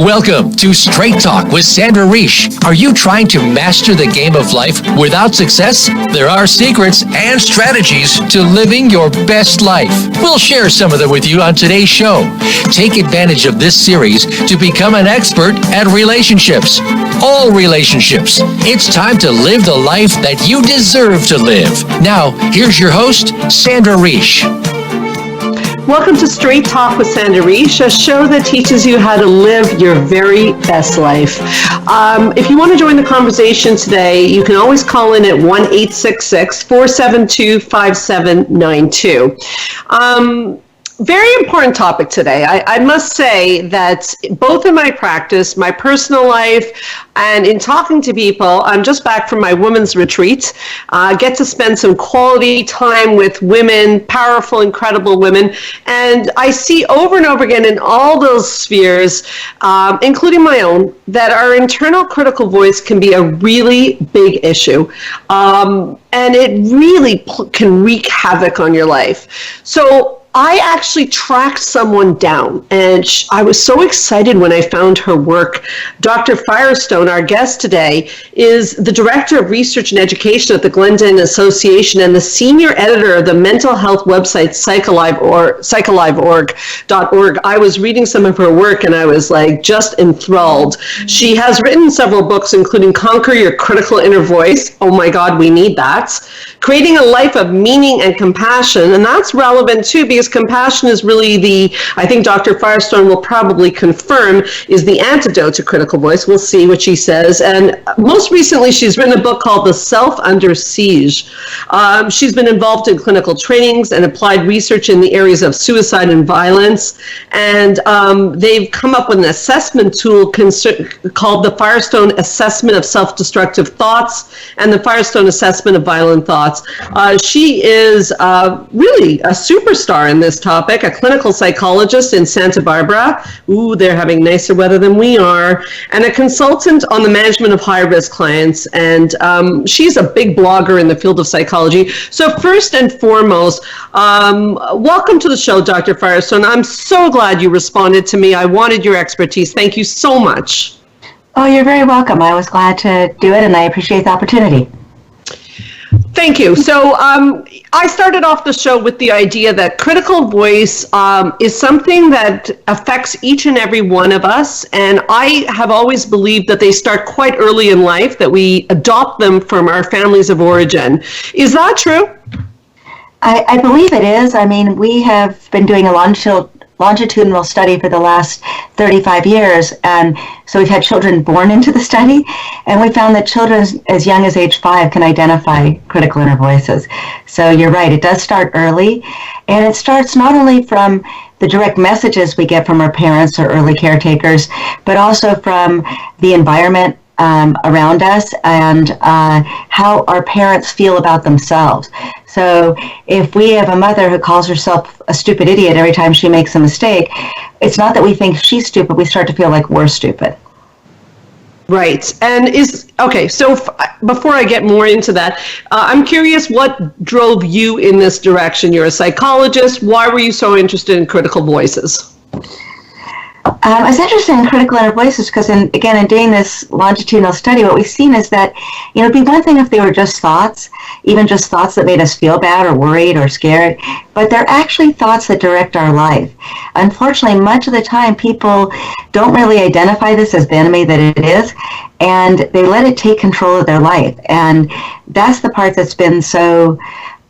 Welcome to Straight Talk with Sandra Reish. Are you trying to master the game of life without success? There are secrets and strategies to living your best life. We'll share some of them with you on today's show. Take advantage of this series to become an expert at relationships. All relationships. It's time to live the life that you deserve to live. Now, here's your host, Sandra Reish. Welcome to Straight Talk with Sandra Reish, a show that teaches you how to live your very best life. If you want to join the conversation today, you can always call in at 1-866-472-5792. Very important topic today. I must say that both in my practice, my personal life, and in talking to people, I'm just back from my women's retreat. Get to spend some quality time with women, powerful, incredible women. And I see over and over again in all those spheres, including my own, that our internal critical voice can be a really big issue. And it really can wreak havoc on your life. So I actually tracked someone down, and I was so excited when I found her work. Dr. Firestone, our guest today, is the Director of Research and Education at the Glendon Association and the Senior Editor of the mental health website psychalive.org. I was reading some of her work, and I was like just enthralled. She has written several books, including Conquer Your Critical Inner Voice. Oh my God, we need that. Creating a Life of Meaning and Compassion, and that's relevant too, because compassion is really I think Dr. Firestone will probably confirm, is the antidote to critical voice. We'll see what she says. And most recently, she's written a book called The Self Under Siege. She's been involved in clinical trainings and applied research in the areas of suicide and violence. And they've come up with an assessment tool called the Firestone Assessment of Self-Destructive Thoughts and the Firestone Assessment of Violent Thoughts. She is really a superstar in this topic, a clinical psychologist in Santa Barbara. Ooh, they're having nicer weather than we are. And a consultant on the management of high-risk clients. And she's a big blogger in the field of psychology. So first and foremost, welcome to the show, Dr. Firestone. I'm so glad you responded to me. I wanted your expertise. Thank you so much. Oh, you're very welcome. I was glad to do it, and I appreciate the opportunity. Thank you. So I started off the show with the idea that critical voice is something that affects each and every one of us. And I have always believed that they start quite early in life, that we adopt them from our families of origin. Is that true? I believe it is. I mean, we have been doing a longitudinal study for the last 35 years, and so we've had children born into the study, and we found that children as young as age 5 can identify critical inner voices. So you're right, it does start early, and it starts not only from the direct messages we get from our parents or early caretakers, but also from the environment around us and how our parents feel about themselves. So if we have a mother who calls herself a stupid idiot every time she makes a mistake, it's not that we think she's stupid, we start to feel like we're stupid. Right. And so before I get more into that, I'm curious what drove you in this direction. You're a psychologist. Why were you so interested in critical voices? I was interested in critical inner voices because, in doing this longitudinal study, what we've seen is that, it'd be one thing if they were just thoughts, even just thoughts that made us feel bad or worried or scared, but they're actually thoughts that direct our life. Unfortunately, much of the time, people don't really identify this as the enemy that it is, and they let it take control of their life. And that's the part that's been so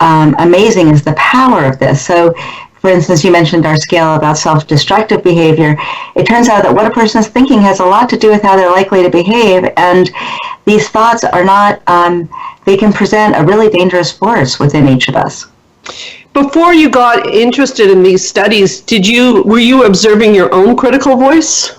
amazing, is the power of this. So, for instance, you mentioned our scale about self-destructive behavior. It turns out that what a person is thinking has a lot to do with how they're likely to behave, and these thoughts are not, they can present a really dangerous force within each of us. Before you got interested in these studies, were you observing your own critical voice?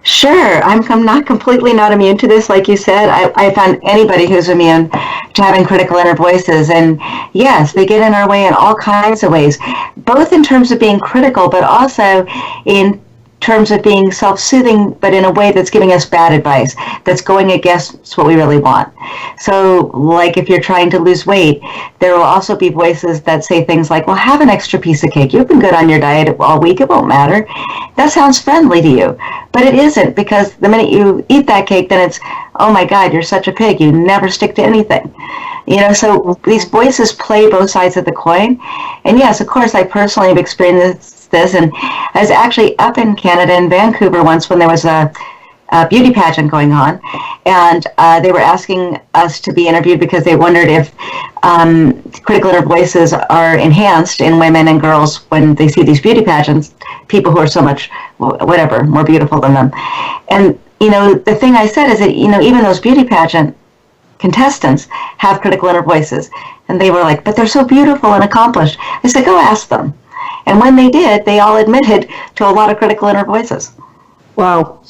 Sure. I'm not completely not immune to this. Like you said, I found anybody who's immune to having critical inner voices. And yes, they get in our way in all kinds of ways, both in terms of being critical, but also in terms of being self-soothing, but in a way that's giving us bad advice, that's going against what we really want. So, like if you're trying to lose weight, there will also be voices that say things like, well, have an extra piece of cake. You've been good on your diet all week. It won't matter. That sounds friendly to you, but it isn't, because the minute you eat that cake, then it's, oh my God, you're such a pig. You never stick to anything. So these voices play both sides of the coin. And yes, of course, I personally have experienced this, and I was actually up in Canada in Vancouver once when there was a beauty pageant going on, and they were asking us to be interviewed because they wondered if critical inner voices are enhanced in women and girls when they see these beauty pageants, people who are so much, whatever, more beautiful than them. And, the thing I said is that, even those beauty pageant contestants have critical inner voices. And they were like, but they're so beautiful and accomplished. I said, go ask them. And when they did, they all admitted to a lot of critical inner voices. Wow.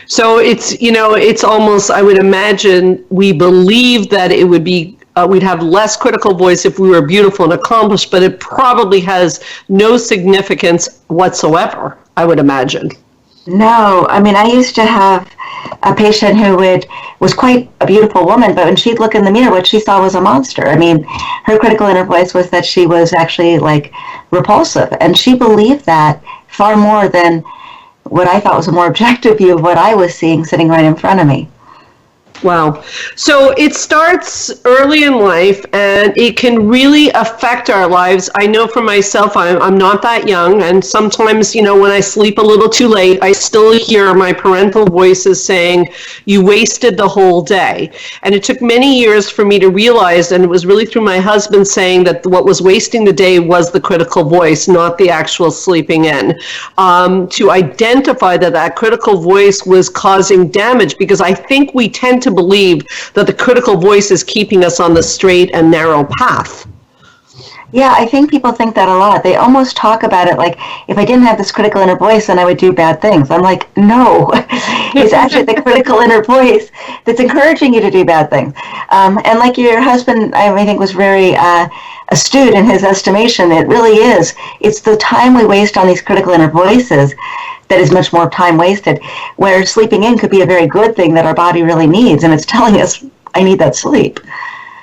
So it's almost, I would imagine, we believe that it would be, we'd have less critical voice if we were beautiful and accomplished, but it probably has no significance whatsoever, I would imagine. No, I used to have a patient who was quite a beautiful woman, but when she'd look in the mirror, what she saw was a monster. Her critical inner voice was that she was actually repulsive, and she believed that far more than what I thought was a more objective view of what I was seeing sitting right in front of me. Wow. So it starts early in life, and it can really affect our lives. I know for myself, I'm not that young, and sometimes, when I sleep a little too late, I still hear my parental voices saying, you wasted the whole day. And it took many years for me to realize, and it was really through my husband saying that what was wasting the day was the critical voice, not the actual sleeping in, to identify that critical voice was causing damage, because I think we tend to believe that the critical voice is keeping us on the straight and narrow path. Yeah, I think people think that a lot. They almost talk about it like, if I didn't have this critical inner voice, then I would do bad things. I'm like, no, it's actually the critical inner voice that's encouraging you to do bad things. And like your husband, I think, was very astute in his estimation. It really is. It's the time we waste on these critical inner voices that is much more time wasted, where sleeping in could be a very good thing that our body really needs, and it's telling us, I need that sleep.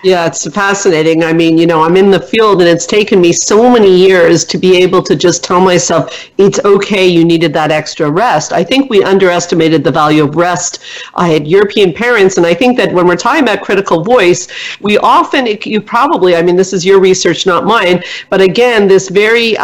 Yeah, it's fascinating. I'm in the field, and it's taken me so many years to be able to just tell myself, it's okay, you needed that extra rest. I think we underestimated the value of rest. I had European parents, and I think that when we're talking about critical voice, we often, this is your research, not mine, but again, this very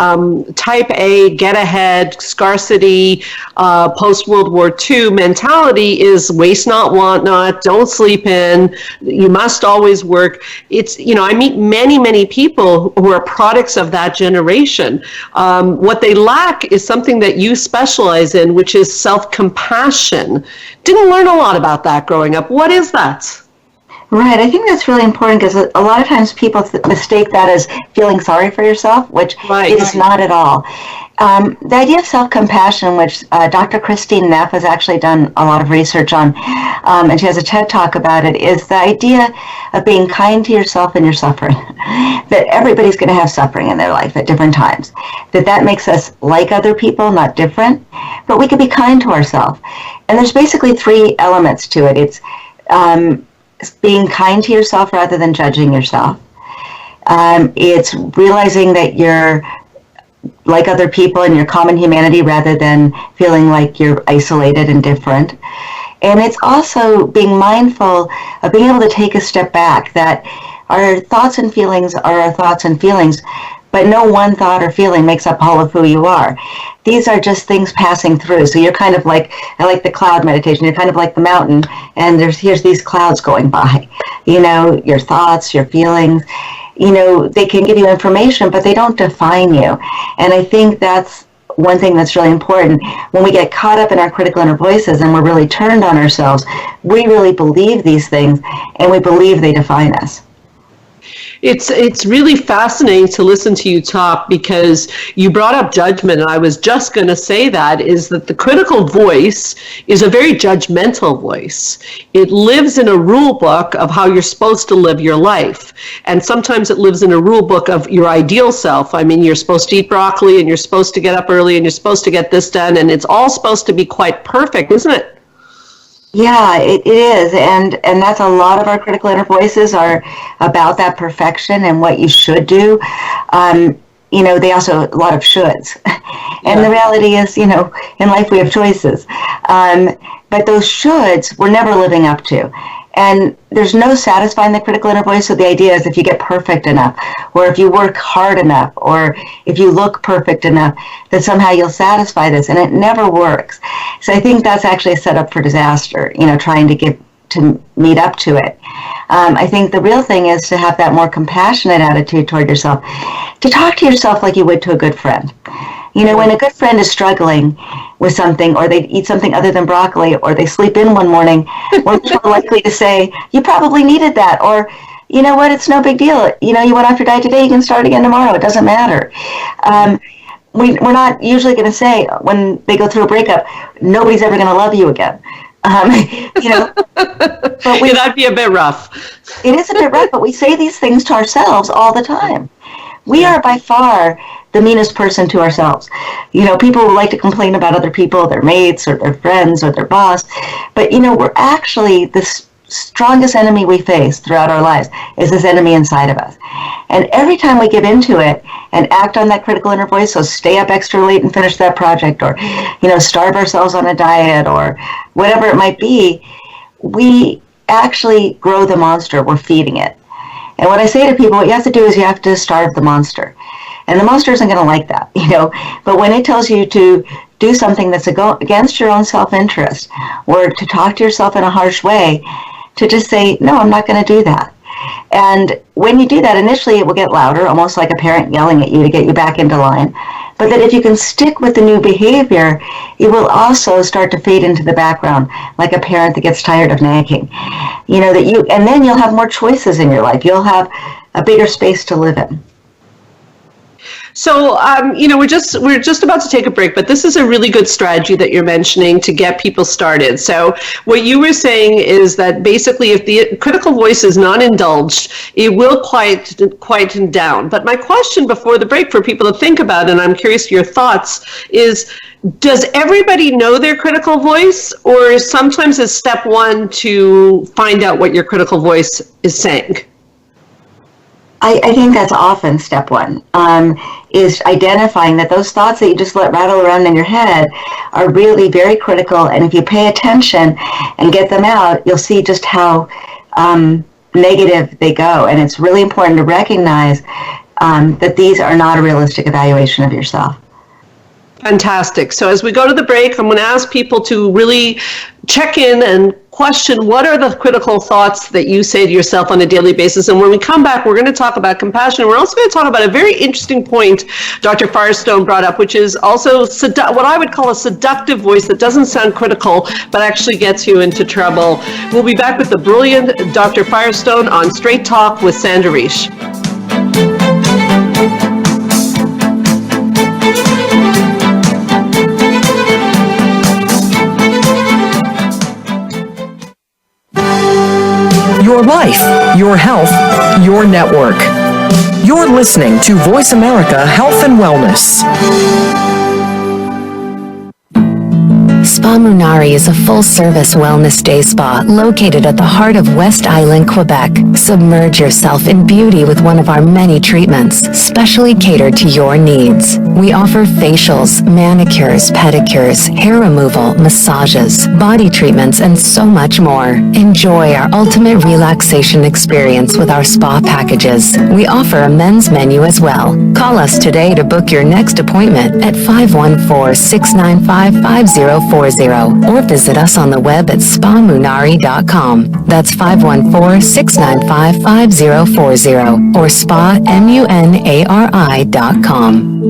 type A, get ahead, scarcity, post-World War II mentality is waste not, want not, don't sleep in, you must always work. It's, I meet many people who are products of that generation. What they lack is something that you specialize in, which is self-compassion. Didn't learn a lot about that growing up. What is that? Right. I think that's really important, because a lot of times people mistake that as feeling sorry for yourself, which it is not at all. The idea of self-compassion, which Dr. Christine Neff has actually done a lot of research on, and she has a TED Talk about it, is the idea of being kind to yourself in your suffering. That everybody's going to have suffering in their life at different times. That makes us like other people, not different, but we can be kind to ourselves. And there's basically three elements to it. It's being kind to yourself rather than judging yourself. It's realizing that you're like other people in your common humanity rather than feeling like you're isolated and different. And it's also being mindful of being able to take a step back, that our thoughts and feelings are our thoughts and feelings, but no one thought or feeling makes up all of who you are. These are just things passing through. So you're kind of like, I like the cloud meditation, you're kind of like the mountain, and here's these clouds going by. Your thoughts, your feelings, they can give you information, but they don't define you. And I think that's one thing that's really important. When we get caught up in our critical inner voices and we're really turned on ourselves, we really believe these things, and we believe they define us. It's really fascinating to listen to you talk, because you brought up judgment, and I was just going to say that the critical voice is a very judgmental voice. It lives in a rule book of how you're supposed to live your life, and sometimes it lives in a rule book of your ideal self. I mean, you're supposed to eat broccoli, and you're supposed to get up early, and you're supposed to get this done, and it's all supposed to be quite perfect, isn't it? Yeah, it is. And that's a lot of our critical inner voices are about that perfection and what you should do. They also, a lot of shoulds. And the reality is, in life we have choices. But those shoulds we're never living up to. And there's no satisfying the critical inner voice. So the idea is if you get perfect enough, or if you work hard enough, or if you look perfect enough, that somehow you'll satisfy this. And it never works. So I think that's actually a setup for disaster, trying to meet up to it. I think the real thing is to have that more compassionate attitude toward yourself, to talk to yourself like you would to a good friend. When a good friend is struggling with something, or they eat something other than broccoli, or they sleep in one morning, we're much more likely to say, you probably needed that, or, you know what, it's no big deal. You went off your diet today, you can start again tomorrow. It doesn't matter. We're not usually going to say, when they go through a breakup, nobody's ever going to love you again. But that'd be a bit rough. It is a bit rough, but we say these things to ourselves all the time. We are by far the meanest person to ourselves. People like to complain about other people, their mates or their friends or their boss. But, we're actually the strongest enemy we face throughout our lives is this enemy inside of us. And every time we give into it and act on that critical inner voice, so stay up extra late and finish that project, or, starve ourselves on a diet, or whatever it might be, we actually grow the monster. We're feeding it. And what I say to people, what you have to do is you have to starve the monster. And the monster isn't going to like that, But when it tells you to do something that's against your own self-interest, or to talk to yourself in a harsh way, to just say, no, I'm not going to do that. And when you do that, initially it will get louder, almost like a parent yelling at you to get you back into line. But that if you can stick with the new behavior, it will also start to fade into the background, like a parent that gets tired of nagging. And then you'll have more choices in your life. You'll have a bigger space to live in. So, we're just about to take a break, but this is a really good strategy that you're mentioning to get people started. So what you were saying is that basically if the critical voice is not indulged, it will quieten down. But my question before the break for people to think about, and I'm curious your thoughts, is does everybody know their critical voice, or sometimes is step one to find out what your critical voice is saying? I think that's often step one, is identifying that those thoughts that you just let rattle around in your head are really very critical. And if you pay attention and get them out, you'll see just how negative they go. And it's really important to recognize that these are not a realistic evaluation of yourself. Fantastic. So as we go to the break, I'm going to ask people to really check in and question what are the critical thoughts that you say to yourself on a daily basis. And when we come back, we're going to talk about compassion. We're also going to talk about a very interesting point Dr. Firestone brought up, which is also what I would call a seductive voice that doesn't sound critical, but actually gets you into trouble. We'll be back with the brilliant Dr. Firestone on Straight Talk with Sandra Reish. Your life, your health, your network. You're listening to Voice America Health and Wellness. Spa Munari is a full-service wellness day spa located at the heart of West Island, Quebec. Submerge yourself in beauty with one of our many treatments, specially catered to your needs. We offer facials, manicures, pedicures, hair removal, massages, body treatments, and so much more. Enjoy our ultimate relaxation experience with our spa packages. We offer a men's menu as well. Call us today to book your next appointment at 514-695-5040 or visit us on the web at spamunari.com. That's 514-695-5040 or spamunari.com.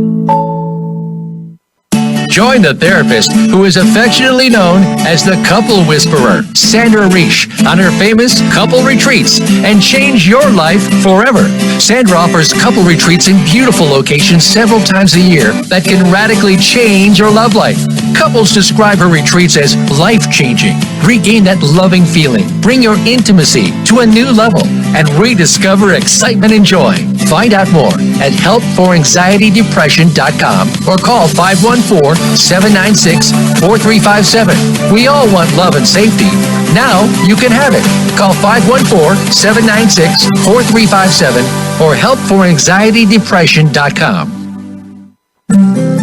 Join the therapist who is affectionately known as the couple whisperer, Sandra Reish, on her famous couple retreats and change your life forever. Sandra offers couple retreats in beautiful locations several times a year that can radically change your love life. Couples describe her retreats as life-changing. Regain that loving feeling, bring your intimacy to a new level, and rediscover excitement and joy. Find out more at helpforanxietydepression.com or call 514-796-4357. We all want love and safety. Now you can have it. Call 514-796-4357 or helpforanxietydepression.com.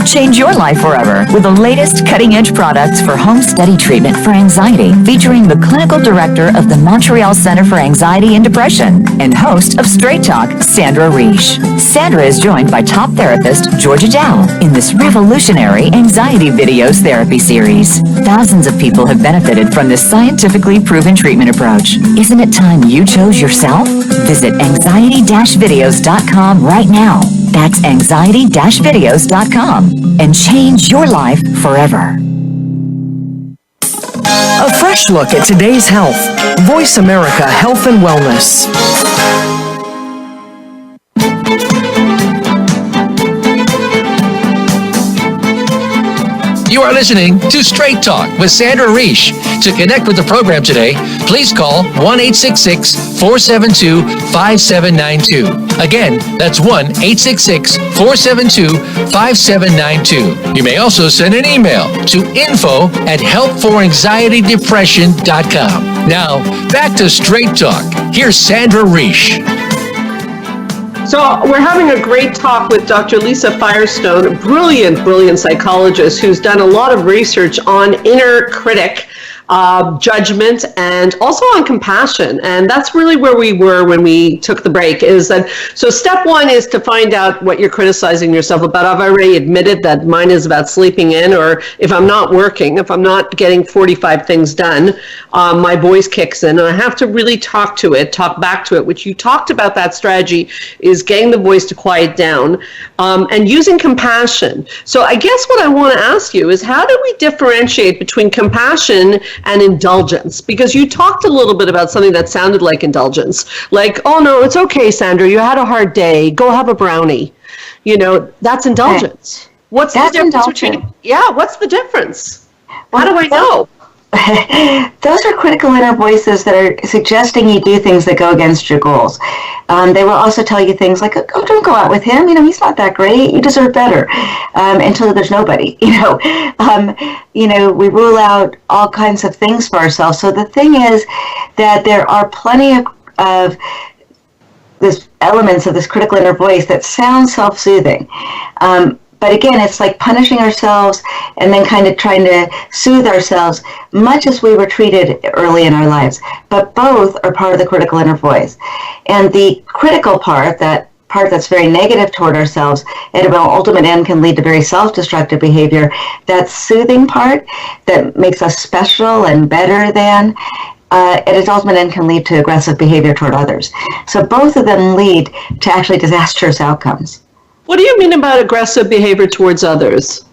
Change your life forever with the latest cutting-edge products for home study treatment for anxiety, featuring the clinical director of the Montreal Center for Anxiety and Depression and host of Straight Talk, Sandra Reish. Sandra is joined by top therapist Georgia Dow in this revolutionary anxiety videos therapy series. Thousands of people have benefited from this scientifically proven treatment approach. Isn't it time you chose yourself? Visit anxiety-videos.com right now. That's anxiety-videos.com and change your life forever. A fresh look at today's health. Voice America Health and Wellness. You are listening to Straight Talk with Sandra Reish. To connect with the program today, please call 1-866-472-5792. Again, that's 1-866-472-5792. You may also send an email to info@helpforanxietydepression.com. Now, back to Straight Talk. Here's Sandra Reish. So we're having a great talk with Dr. Lisa Firestone, brilliant psychologist who's done a lot of research on inner critic, judgment, and also on compassion. And that's really where we were when we took the break, is that, so step one is to find out what you're criticizing yourself about. I've already admitted that mine is about sleeping in, or if I'm not working, if I'm not getting 45 things done, my voice kicks in, and I have to really talk back to it, which you talked about. That strategy is getting the voice to quiet down, and using compassion. So I guess what I want to ask you is, how do we differentiate between compassion and indulgence? Because you talked a little bit about something that sounded like indulgence, like, oh no, it's okay, Sandra, you had a hard day, go have a brownie. You know, that's indulgence. What's the difference between, what's the difference? How do I know? Those are critical inner voices that are suggesting you do things that go against your goals. They will also tell you things like, oh, don't go out with him. You know, he's not that great. You deserve better. Until there's nobody, we rule out all kinds of things for ourselves. So the thing is that there are plenty of this elements of this critical inner voice that sound self-soothing. But again, it's like punishing ourselves and then kind of trying to soothe ourselves, much as we were treated early in our lives. But both are part of the critical inner voice. And the critical part, that part that's very negative toward ourselves, at an ultimate end can lead to very self-destructive behavior. That soothing part that makes us special and better than, at its ultimate end can lead to aggressive behavior toward others. So both of them lead to actually disastrous outcomes. What do you mean about aggressive behavior towards others?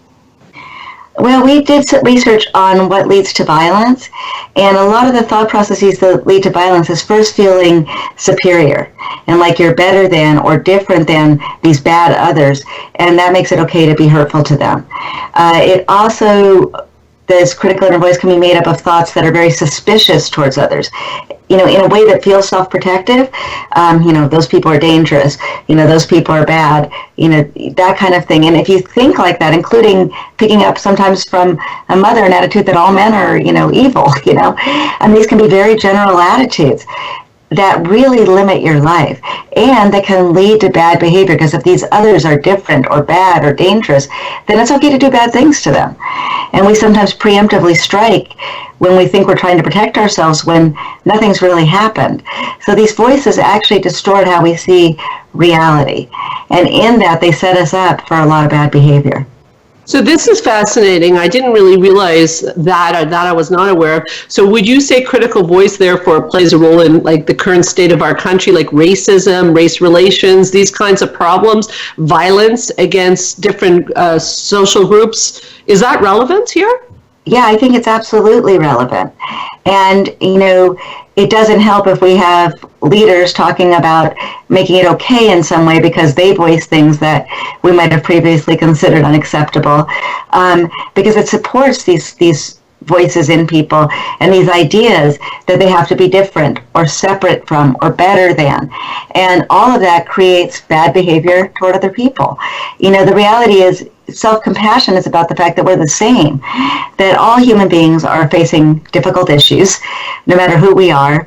Well, we did some research on what leads to violence, and a lot of the thought processes that lead to violence is first feeling superior and like you're better than or different than these bad others, and that makes it okay to be hurtful to them. It also, this critical inner voice can be made up of thoughts that are very suspicious towards others, in a way that feels self-protective. Those people are dangerous, those people are bad, that kind of thing. And if you think like that, including picking up sometimes from a mother an attitude that all men are, evil, and these can be very general attitudes that really limit your life and that can lead to bad behavior, because if these others are different or bad or dangerous, then it's okay to do bad things to them. And we sometimes preemptively strike when we think we're trying to protect ourselves when nothing's really happened. So these voices actually distort how we see reality. And in that, they set us up for a lot of bad behavior. So this is fascinating. I didn't really realize that, or that I was not aware of. So would you say critical voice therefore plays a role in like the current state of our country, like racism, race relations, these kinds of problems, violence against different social groups? Is that relevant here? Yeah, I think it's absolutely relevant. And, it doesn't help if we have leaders talking about making it okay in some way because they voice things that we might have previously considered unacceptable, because it supports these voices in people and these ideas that they have to be different or separate from or better than. And all of that creates bad behavior toward other people. The reality is self-compassion is about the fact that we're the same, that all human beings are facing difficult issues, no matter who we are,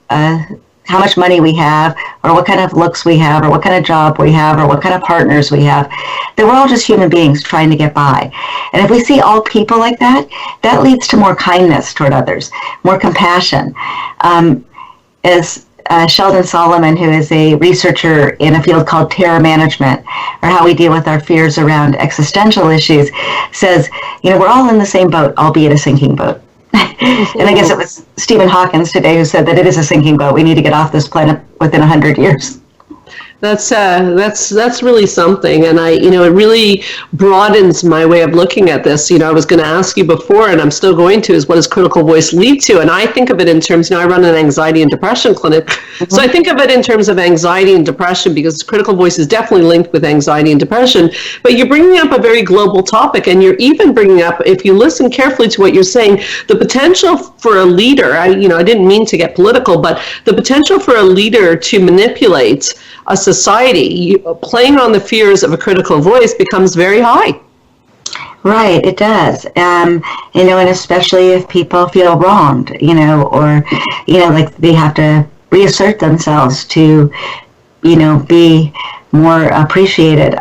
how much money we have, or what kind of looks we have, or what kind of job we have, or what kind of partners we have, that we're all just human beings trying to get by. And if we see all people like that, that leads to more kindness toward others, more compassion. As Sheldon Solomon, who is a researcher in a field called terror management, or how we deal with our fears around existential issues, says, we're all in the same boat, albeit a sinking boat. And I guess it was Stephen Hawking today who said that it is a sinking boat. We need to get off this planet within 100 years. That's really something, and it really broadens my way of looking at this. I was going to ask you before, and I'm still going to, is what does critical voice lead to? And I think of it in terms. I run an anxiety and depression clinic, mm-hmm. So I think of it in terms of anxiety and depression because critical voice is definitely linked with anxiety and depression. But you're bringing up a very global topic, and you're even bringing up, if you listen carefully to what you're saying, the potential for a leader. I didn't mean to get political, but the potential for a leader to manipulate a society, playing on the fears of a critical voice becomes very high. Right, it does. And especially if people feel wronged, or, like they have to reassert themselves to, be more appreciated.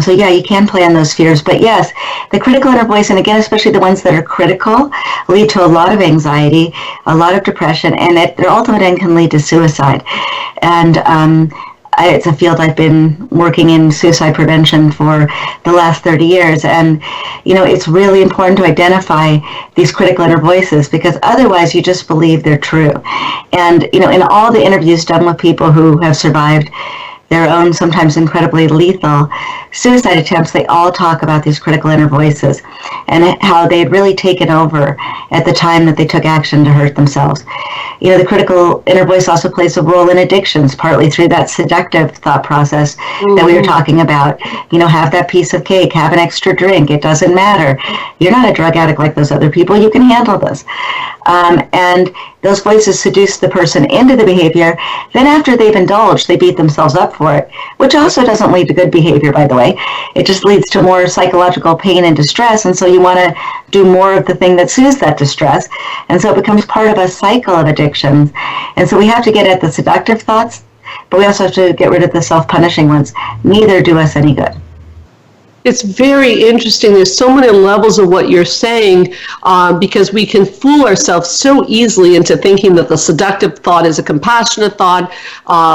So yeah, you can play on those fears. But yes, the critical inner voice, and again, especially the ones that are critical, lead to a lot of anxiety, a lot of depression, and their ultimate end can lead to suicide. And it's a field I've been working in suicide prevention for the last 30 years. And, it's really important to identify these critical inner voices because otherwise you just believe they're true. And, in all the interviews done with people who have survived their own sometimes incredibly lethal suicide attempts, they all talk about these critical inner voices and how they had really taken over at the time that they took action to hurt themselves. The critical inner voice also plays a role in addictions, partly through that seductive thought process that we were talking about. Have that piece of cake, have an extra drink, it doesn't matter. You're not a drug addict like those other people, you can handle this. And those voices seduce the person into the behavior. Then after they've indulged, they beat themselves up for it, which also doesn't lead to good behavior, by the way. It just leads to more psychological pain and distress, and so you want to do more of the thing that soothes that distress, and so it becomes part of a cycle of addictions. And so we have to get at the seductive thoughts, but we also have to get rid of the self-punishing ones. Neither do us any good. It's very interesting. There's so many levels of what you're saying because we can fool ourselves so easily into thinking that the seductive thought is a compassionate thought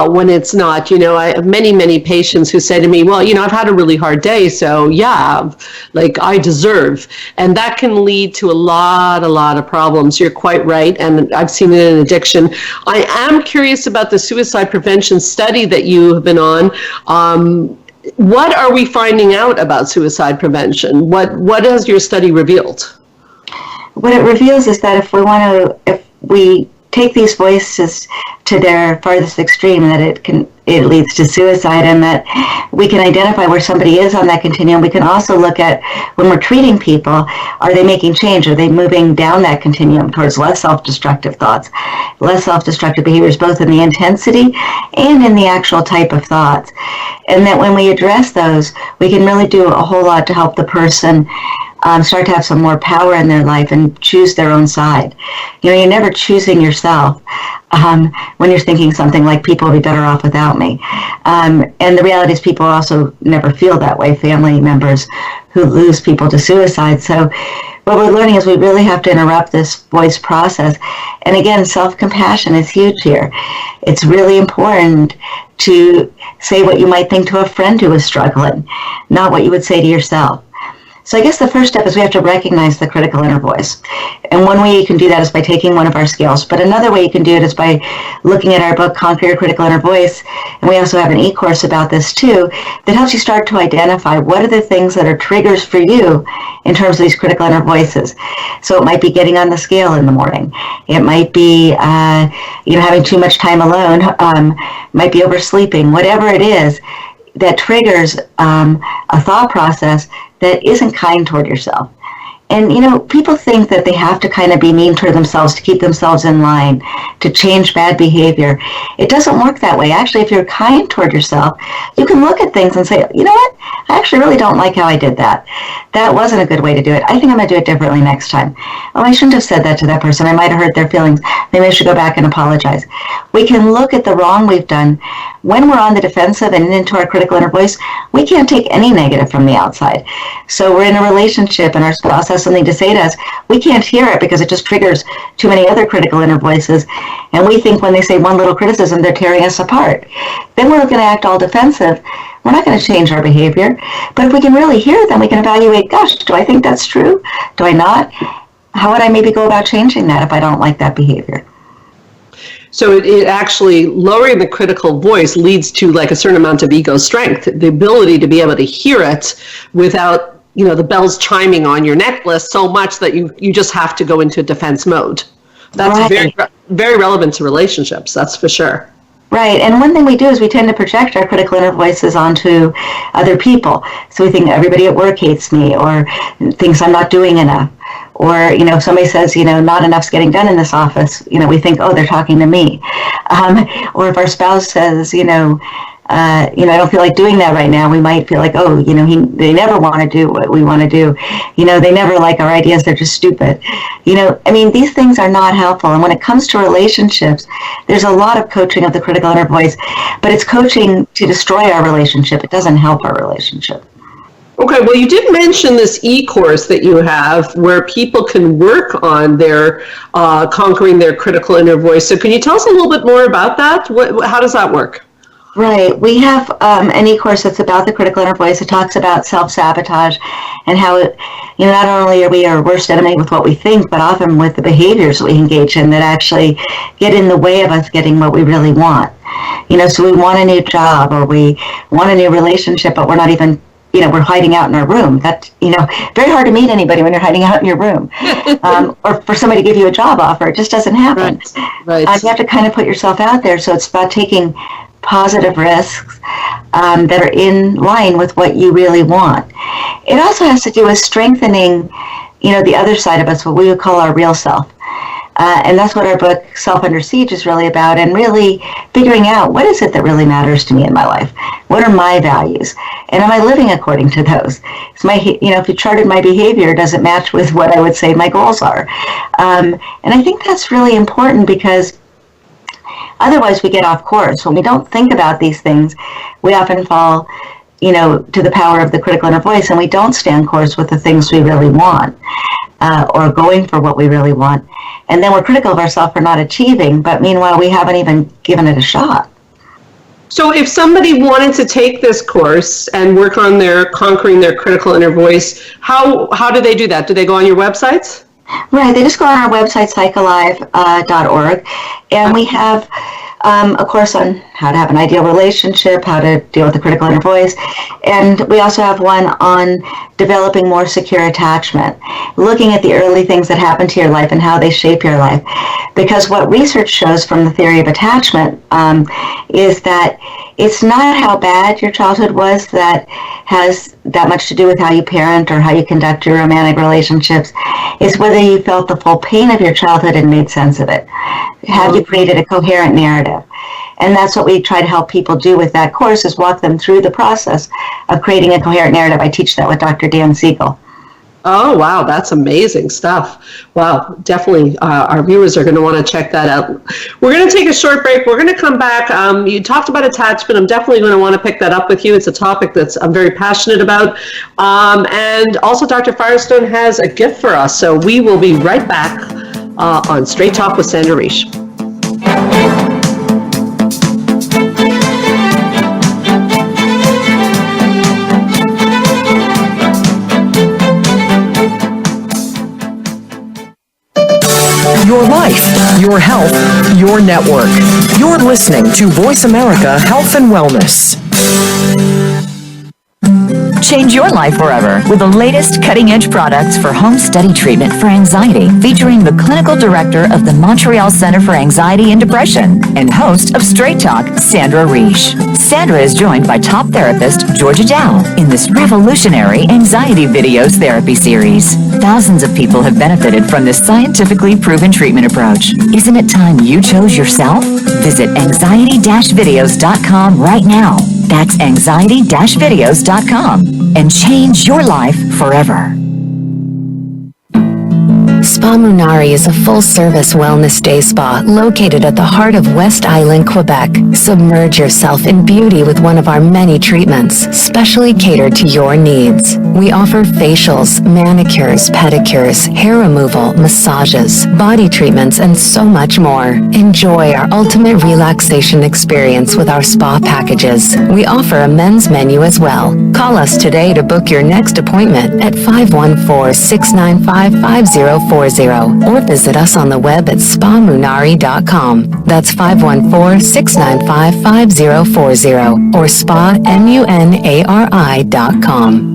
when it's not. I have many patients who say to me, well, I've had a really hard day, so yeah, like I deserve. And that can lead to a lot of problems. You're quite right. And I've seen it in addiction. I am curious about the suicide prevention study that you have been on. What are we finding out about suicide prevention? What has your study revealed? What it reveals is that if we take these voices to their farthest extreme, that it leads to suicide, and that we can identify where somebody is on that continuum. We can also look at when we're treating people, are they making change? Are they moving down that continuum towards less self-destructive thoughts, less self-destructive behaviors, both in the intensity and in the actual type of thoughts? And that when we address those, we can really do a whole lot to help the person start to have some more power in their life and choose their own side. You're never choosing yourself when you're thinking something like people will be better off without me. And the reality is people also never feel that way, family members who lose people to suicide. So what we're learning is we really have to interrupt this voice process. And again, self-compassion is huge here. It's really important to say what you might think to a friend who is struggling, not what you would say to yourself. So I guess the first step is we have to recognize the critical inner voice. And one way you can do that is by taking one of our scales. But another way you can do it is by looking at our book, Conquer Your Critical Inner Voice. And we also have an e-course about this too, that helps you start to identify what are the things that are triggers for you in terms of these critical inner voices. So it might be getting on the scale in the morning. It might be having too much time alone. Might be oversleeping. Whatever it is that triggers a thought process that isn't kind toward yourself. And, people think that they have to kind of be mean toward themselves to keep themselves in line, to change bad behavior. It doesn't work that way. Actually, if you're kind toward yourself, you can look at things and say, you know what? I actually really don't like how I did that. That wasn't a good way to do it. I think I'm going to do it differently next time. Oh, I shouldn't have said that to that person. I might have hurt their feelings. Maybe I should go back and apologize. We can look at the wrong we've done. When we're on the defensive and into our critical inner voice, we can't take any negative from the outside. So we're in a relationship and our spouse has something to say to us. We can't hear it because it just triggers too many other critical inner voices. And we think when they say one little criticism, they're tearing us apart. Then we're going to act all defensive. We're not going to change our behavior. But if we can really hear them, we can evaluate, gosh, do I think that's true? Do I not? How would I maybe go about changing that if I don't like that behavior? So it actually, lowering the critical voice leads to like a certain amount of ego strength, the ability to be able to hear it without, the bells chiming on your necklace so much that you just have to go into defense mode. That's right. very, very relevant to relationships, that's for sure. Right, and one thing we do is we tend to project our critical inner voices onto other people. So we think everybody at work hates me or thinks I'm not doing enough. Or, if somebody says, not enough's getting done in this office, we think, oh, they're talking to me. Or if our spouse says, I don't feel like doing that right now, we might feel like, oh, they never want to do what we want to do. They never like our ideas, they're just stupid. These things are not helpful. And when it comes to relationships, there's a lot of coaching of the critical inner voice, but it's coaching to destroy our relationship. It doesn't help our relationship. Okay, well, you did mention this e-course that you have where people can work on their conquering their critical inner voice. So can you tell us a little bit more about that? How does that work? Right. We have an e-course that's about the critical inner voice. It talks about self-sabotage and how it, not only are we our worst enemy with what we think, but often with the behaviors we engage in that actually get in the way of us getting what we really want. So we want a new job or we want a new relationship, but we're not even we're hiding out in our room. That, very hard to meet anybody when you're hiding out in your room. Or for somebody to give you a job offer. It just doesn't happen. Right. You have to kind of put yourself out there. So it's about taking positive risks that are in line with what you really want. It also has to do with strengthening, the other side of us, what we would call our real self. And that's what our book, Self Under Siege, is really about, and really figuring out what is it that really matters to me in my life? What are my values? And am I living according to those? Is if you charted my behavior, does it match with what I would say my goals are? And I think that's really important because otherwise we get off course. When we don't think about these things, we often fall to the power of the critical inner voice, and we don't stay on course with the things we really want, or going for what we really want. And then we're critical of ourselves for not achieving, but meanwhile, we haven't even given it a shot. So if somebody wanted to take this course and work on their conquering their critical inner voice, how do they do that? Do they go on your websites? Right, they just go on our website, psychalive.org, and we have a course on how to have an ideal relationship, how to deal with the critical inner voice, and we also have one on developing more secure attachment, looking at the early things that happen to your life and how they shape your life. Because what research shows from the theory of attachment is that it's not how bad your childhood was that has that much to do with how you parent or how you conduct your romantic relationships. It's whether you felt the full pain of your childhood and made sense of it. Have you created a coherent narrative? And that's what we try to help people do with that course, is walk them through the process of creating a coherent narrative. I teach that with Dr. Dan Siegel. Oh, wow. That's amazing stuff. Wow. Definitely our viewers are going to want to check that out. We're going to take a short break. We're going to come back. You talked about attachment. I'm definitely going to want to pick that up with you. It's a topic that I'm very passionate about. And also Dr. Firestone has a gift for us. So we will be right back on Straight Talk with Sandra Reish. your network. You're listening to Voice America Health and Wellness. Change your life forever with the latest cutting-edge products for home study treatment for anxiety, featuring the clinical director of the Montreal Center for Anxiety and Depression and host of Straight Talk, Sandra Reich. Sandra is joined by top therapist Georgia Dow in this revolutionary anxiety videos therapy series. Thousands of people have benefited from this scientifically proven treatment approach. Isn't it time you chose yourself? Visit anxiety-videos.com right now. That's anxiety-videos.com and change your life forever. Spa Munari is a full-service wellness day spa located at the heart of West Island, Quebec. Submerge yourself in beauty with one of our many treatments, specially catered to your needs. We offer facials, manicures, pedicures, hair removal, massages, body treatments, and so much more. Enjoy our ultimate relaxation experience with our spa packages. We offer a men's menu as well. Call us today to book your next appointment at 514-695-5040 or visit us on the web at spamunari.com. That's 514-695-5040 or spamunari.com.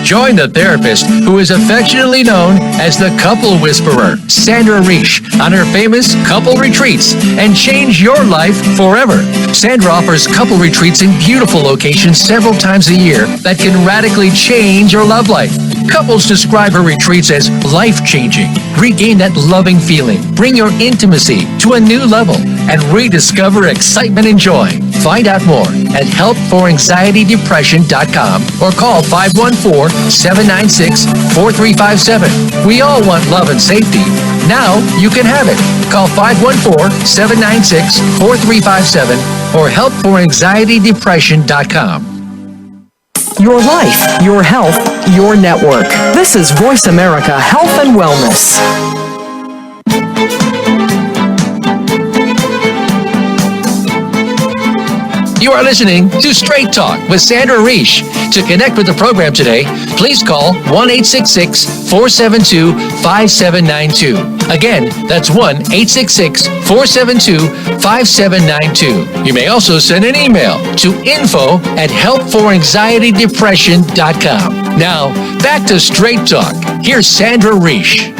Join the therapist who is affectionately known as the Couple Whisperer, Sandra Reich, on her famous couple retreats and change your life forever. Sandra offers couple retreats in beautiful locations several times a year that can radically change your love life. Couples describe her retreats as life-changing. Regain that loving feeling, bring your intimacy to a new level, and rediscover excitement and joy. Find out more at helpforanxietydepression.com or call 514-796-4357. We all want love and safety. Now you can have it. Call 514-796-4357 or helpforanxietydepression.com. Your life, your health, your network. This is Voice America Health and Wellness. You are listening to Straight Talk with Sandra Reich. To connect with the program today, please call 1-866-472-5792. Again, that's 1-866-472-5792. You may also send an email to info@helpforanxietydepression.com. Now, back to Straight Talk. Here's Sandra Reich.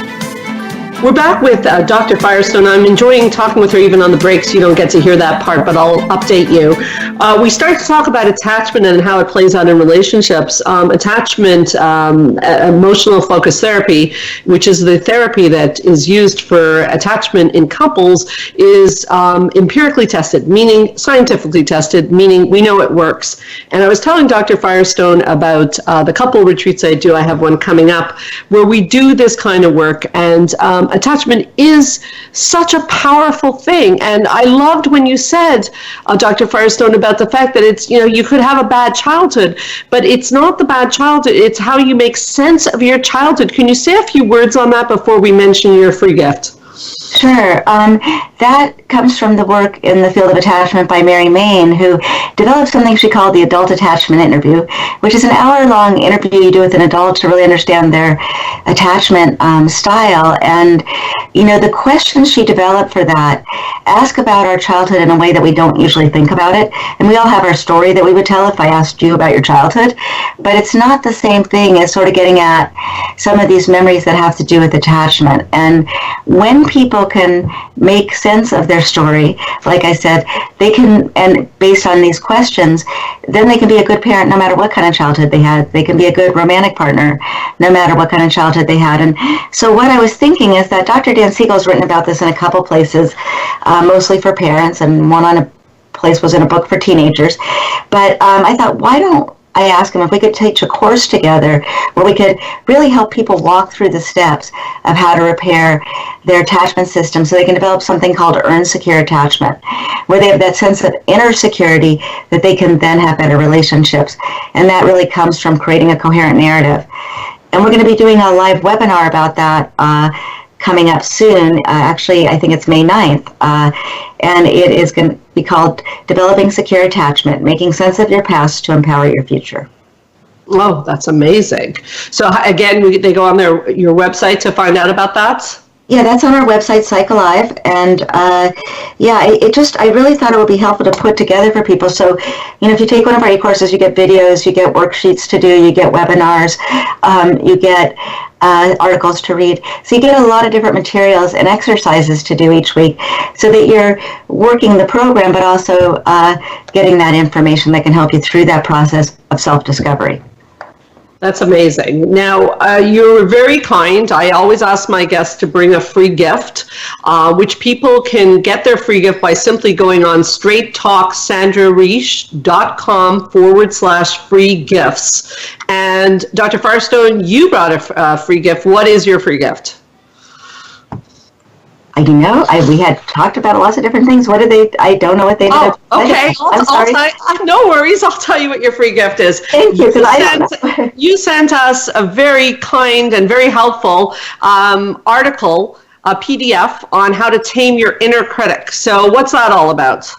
We're back with Dr. Firestone. I'm enjoying talking with her even on the breaks. You don't get to hear that part, but I'll update you. We start to talk about attachment and how it plays out in relationships. Attachment, emotional focus therapy, which is the therapy that is used for attachment in couples, is empirically tested, meaning scientifically tested, meaning we know it works. And I was telling Dr. Firestone about the couple retreats I do. I have one coming up where we do this kind of work, and attachment is such a powerful thing. And I loved when you said, Dr. Firestone, about the fact that it's, you could have a bad childhood, but it's not the bad childhood, it's how you make sense of your childhood. Can you say a few words on that before we mention your free gift? Sure. That comes from the work in the field of attachment by Mary Main, who developed something she called the adult attachment interview, which is an hour-long interview you do with an adult to really understand their attachment style. And, the questions she developed for that ask about our childhood in a way that we don't usually think about it. And we all have our story that we would tell if I asked you about your childhood, but it's not the same thing as sort of getting at some of these memories that have to do with attachment. And when people can make sense of their story, like I said, they can, and based on these questions, then they can be a good parent no matter what kind of childhood they had. They can be a good romantic partner no matter what kind of childhood they had. And so what I was thinking is that Dr. Dan Siegel's written about this in a couple places, mostly for parents, and one on a place was in a book for teenagers. But I thought, why don't I asked him if we could teach a course together where we could really help people walk through the steps of how to repair their attachment system so they can develop something called earned secure attachment, where they have that sense of inner security that they can then have better relationships. And that really comes from creating a coherent narrative. And we're going to be doing a live webinar about that coming up soon. Actually, I think it's May 9th. And it is going to be called Developing Secure Attachment, Making Sense of Your Past to Empower Your Future. Oh, that's amazing. So again, they go on your website to find out about that? Yeah, that's on our website, Psych Alive, and I really thought it would be helpful to put together for people. So, if you take one of our e-courses, you get videos, you get worksheets to do, you get webinars, you get articles to read. So you get a lot of different materials and exercises to do each week, so that you're working the program, but also getting that information that can help you through that process of self-discovery. That's amazing. Now, you're very kind. I always ask my guests to bring a free gift, which people can get their free gift by simply going on straighttalksandrareish.com/free gifts. And Dr. Firestone, you brought a free gift. What is your free gift? I do know. We had talked about lots of different things. What did they? I don't know what they did. Oh, okay. I'm sorry. No worries. I'll tell you what your free gift is. Thank you. Because I don't know. You sent us a very kind and very helpful article, a PDF on how to tame your inner critic. So what's that all about?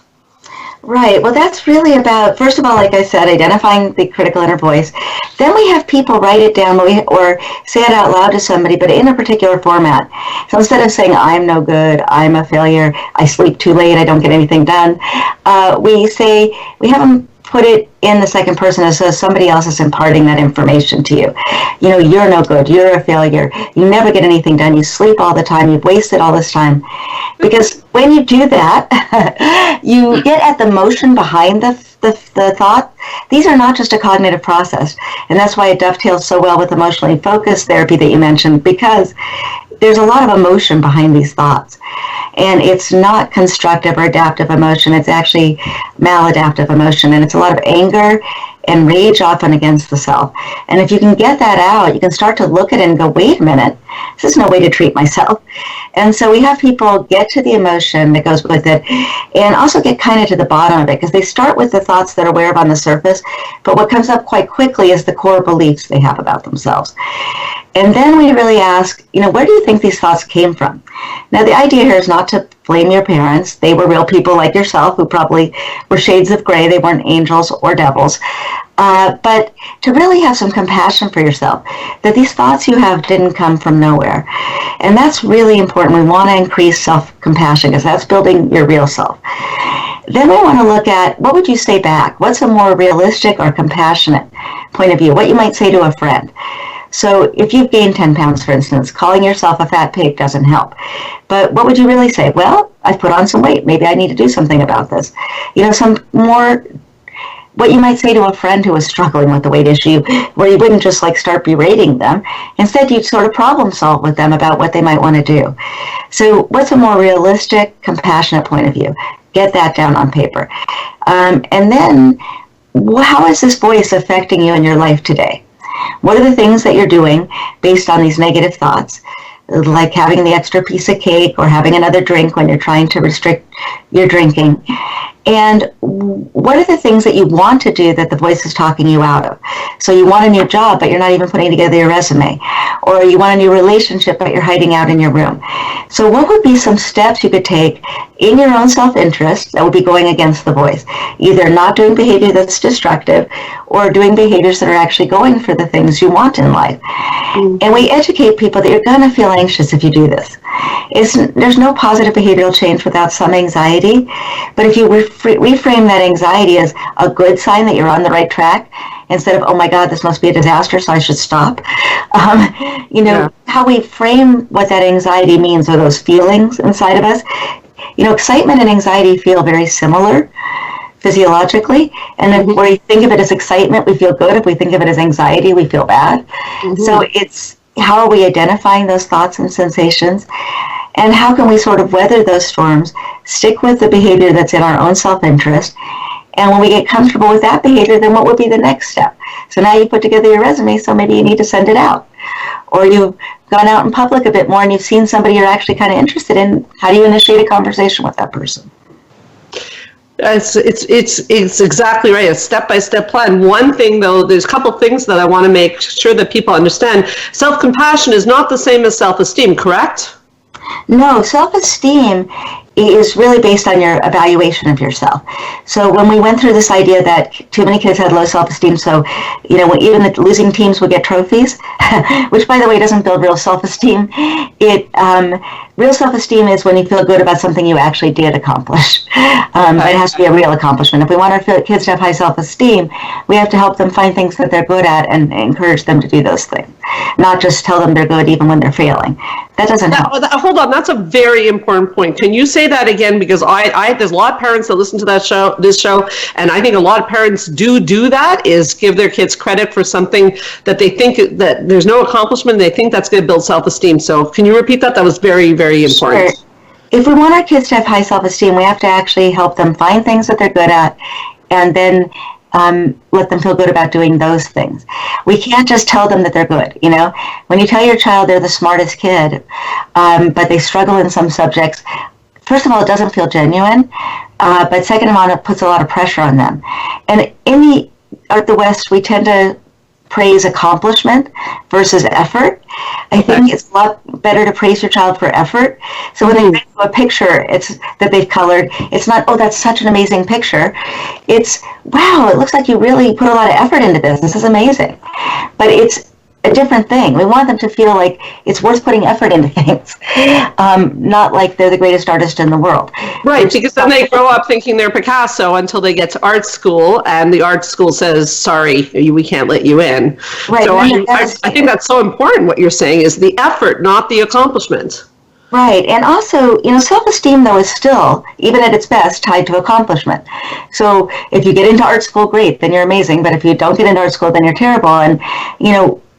Right. Well, that's really about, first of all, like I said, identifying the critical inner voice. Then we have people write it down or say it out loud to somebody, but in a particular format. So instead of saying, I'm no good, I'm a failure, I sleep too late, I don't get anything done, we have them put it in the second person as though somebody else is imparting that information to you. You're no good, you're a failure, you never get anything done, you sleep all the time, you've wasted all this time. Because when you do that, you get at the motion behind the thought. These are not just a cognitive process. And that's why it dovetails so well with emotionally focused therapy that you mentioned, because there's a lot of emotion behind these thoughts. And it's not constructive or adaptive emotion. It's actually maladaptive emotion. And it's a lot of anger and rage, often against the self. And if you can get that out, you can start to look at it and go, wait a minute, this is no way to treat myself. And so we have people get to the emotion that goes with it, and also get kind of to the bottom of it, because they start with the thoughts that are aware of on the surface, but what comes up quite quickly is the core beliefs they have about themselves. And then we really ask, where do you think these thoughts came from? Now, the idea here is not to blame your parents. They were real people like yourself who probably were shades of gray. They weren't angels or devils. But to really have some compassion for yourself, that these thoughts you have didn't come from nowhere. And that's really important. We want to increase self-compassion, because that's building your real self. Then we want to look at, what would you say back? What's a more realistic or compassionate point of view? What you might say to a friend. So if you've gained 10 pounds, for instance, calling yourself a fat pig doesn't help. But what would you really say? Well, I've put on some weight. Maybe I need to do something about this. Some more, what you might say to a friend who is struggling with the weight issue, where you wouldn't just start berating them. Instead, you'd sort of problem solve with them about what they might want to do. So what's a more realistic, compassionate point of view? Get that down on paper. And then, how is this voice affecting you in your life today? What are the things that you're doing based on these negative thoughts, like having the extra piece of cake or having another drink when you're trying to restrict your drinking? And what are the things that you want to do that the voice is talking you out of? So you want a new job, but you're not even putting together your resume. Or you want a new relationship, but you're hiding out in your room. So what would be some steps you could take in your own self-interest that would be going against the voice? Either not doing behavior that's destructive, or doing behaviors that are actually going for the things you want in life. And we educate people that you're going to feel anxious if you do this. There's no positive behavioral change without some anxiety, but if you reframe that anxiety as a good sign that you're on the right track, instead of, oh my God, this must be a disaster, so I should stop. How we frame what that anxiety means, or those feelings inside of us. Excitement and anxiety feel very similar physiologically, and if we think of it as excitement, we feel good. If we think of it as anxiety, we feel bad. So it's, how are we identifying those thoughts and sensations, and how can we sort of weather those storms, stick with the behavior that's in our own self-interest, and when we get comfortable with that behavior, then what would be the next step? So now you put together your resume, so maybe you need to send it out. Or you've gone out in public a bit more and you've seen somebody you're actually kind of interested in. How do you initiate a conversation with that person? It's exactly right. A step-by-step plan. One thing, though, there's a couple things that I want to make sure that people understand. Self-compassion is not the same as self-esteem, correct? No, self-esteem is really based on your evaluation of yourself. So when we went through this idea that too many kids had low self-esteem, so even the losing teams would get trophies, which by the way doesn't build real self-esteem. Real self-esteem is when you feel good about something you actually did accomplish. It has to be a real accomplishment. If we want our kids to have high self-esteem, we have to help them find things that they're good at and encourage them to do those things, not just tell them they're good even when they're failing. That doesn't help. Hold on, that's a very important point. Can you say that again? Because there's a lot of parents that listen to this show, and I think a lot of parents do that, is give their kids credit for something that they think that there's no accomplishment, they think that's going to build self-esteem. So can you repeat that? That was very, very important. Sure. If we want our kids to have high self-esteem, we have to actually help them find things that they're good at, and then let them feel good about doing those things. We can't just tell them that they're good. When you tell your child they're the smartest kid, but they struggle in some subjects, first of all, it doesn't feel genuine, but second of all, it puts a lot of pressure on them. And in the West, we tend to praise accomplishment versus effort. I think it's a lot better to praise your child for effort. So when they do a picture that they've colored, it's not, oh, that's such an amazing picture. It's, wow, it looks like you really put a lot of effort into this. This is amazing. But it's a different thing. We want them to feel like it's worth putting effort into things, not like they're the greatest artist in the world. Right, because then they grow up thinking they're Picasso until they get to art school, and the art school says, sorry, we can't let you in. Right. So I think that's so important. What you're saying is the effort, not the accomplishment. Right. And also, self-esteem, though, is still, even at its best, tied to accomplishment. So if you get into art school, great, then you're amazing. But if you don't get into art school, then you're terrible. And,